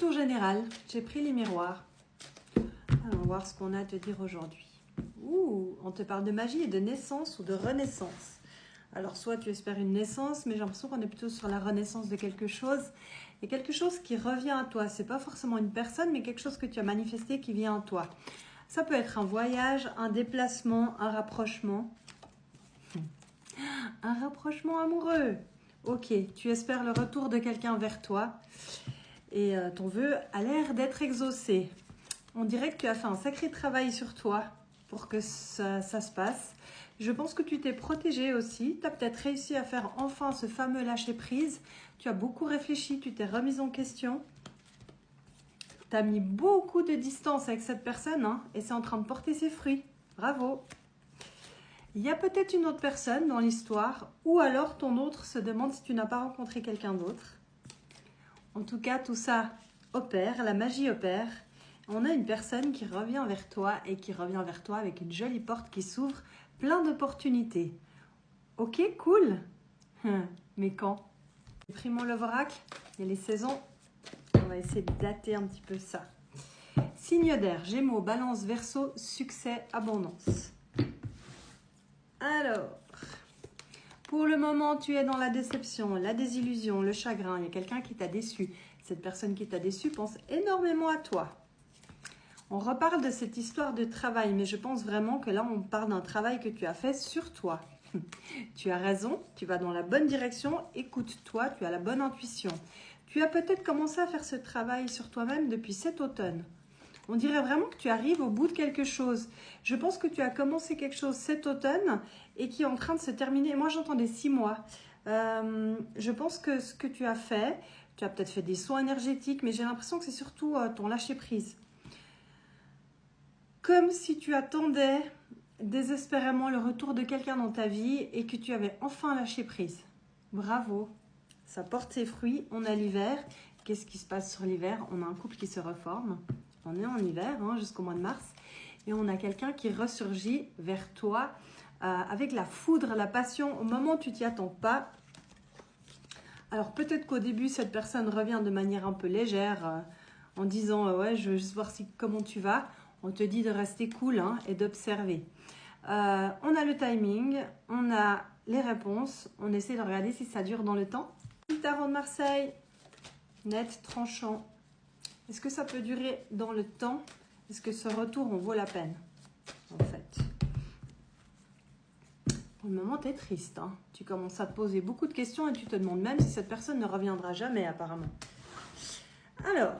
tour général. J'ai pris les miroirs. Allons voir ce qu'on a à te dire aujourd'hui. Ouh, on te parle de magie et de naissance ou de renaissance. Alors, soit tu espères une naissance, mais j'ai l'impression qu'on est plutôt sur la renaissance de quelque chose. Et quelque chose qui revient à toi. C'est pas forcément une personne, mais quelque chose que tu as manifesté qui vient à toi. Ça peut être un voyage, un déplacement, un rapprochement. Un rapprochement amoureux. Ok, tu espères le retour de quelqu'un vers toi. Et ton vœu a l'air d'être exaucé. On dirait que tu as fait un sacré travail sur toi pour que ça se passe. Je pense que tu t'es protégé aussi. Tu as peut-être réussi à faire enfin ce fameux lâcher-prise. Tu as beaucoup réfléchi, tu t'es remise en question. Tu as mis beaucoup de distance avec cette personne et c'est en train de porter ses fruits. Bravo! Il y a peut-être une autre personne dans l'histoire ou alors ton autre se demande si tu n'as pas rencontré quelqu'un d'autre. En tout cas, tout ça opère, la magie opère. On a une personne qui revient vers toi et qui revient vers toi avec une jolie porte qui s'ouvre, plein d'opportunités. Ok, cool. Mais quand? J'ai pris mon love oracle, il y a les saisons. On va essayer de dater un petit peu ça. Signe d'air, Gémeaux, Balance, Verseau, succès, abondance. Alors, pour le moment, tu es dans la déception, la désillusion, le chagrin. Il y a quelqu'un qui t'a déçu. Cette personne qui t'a déçu pense énormément à toi. On reparle de cette histoire de travail, mais je pense vraiment que là, on parle d'un travail que tu as fait sur toi. Tu as raison, tu vas dans la bonne direction, écoute-toi, tu as la bonne intuition. Tu as peut-être commencé à faire ce travail sur toi-même depuis cet automne. On dirait vraiment que tu arrives au bout de quelque chose. Je pense que tu as commencé quelque chose cet automne et qui est en train de se terminer. Moi, j'entendais 6 mois. Je pense que ce que tu as fait, tu as peut-être fait des soins énergétiques, mais j'ai l'impression que c'est surtout ton lâcher-prise. Comme si tu attendais désespérément le retour de quelqu'un dans ta vie et que tu avais enfin lâché prise. Bravo, ça porte ses fruits. On a l'hiver. Qu'est-ce qui se passe sur l'hiver? On a un couple qui se reforme. On est en hiver jusqu'au mois de mars. Et on a quelqu'un qui ressurgit vers toi avec la foudre, la passion au moment où tu t'y attends pas. Alors peut-être qu'au début, cette personne revient de manière un peu légère en disant ouais, je veux juste voir comment tu vas. On te dit de rester cool et d'observer. On a le timing, on a les réponses. On essaie de regarder si ça dure dans le temps. Tarot de Marseille, net, tranchant. Est-ce que ça peut durer dans le temps? Est-ce que ce retour en vaut la peine? En fait. Pour le moment, tu es triste. Tu commences à te poser beaucoup de questions et tu te demandes même si cette personne ne reviendra jamais apparemment. Alors,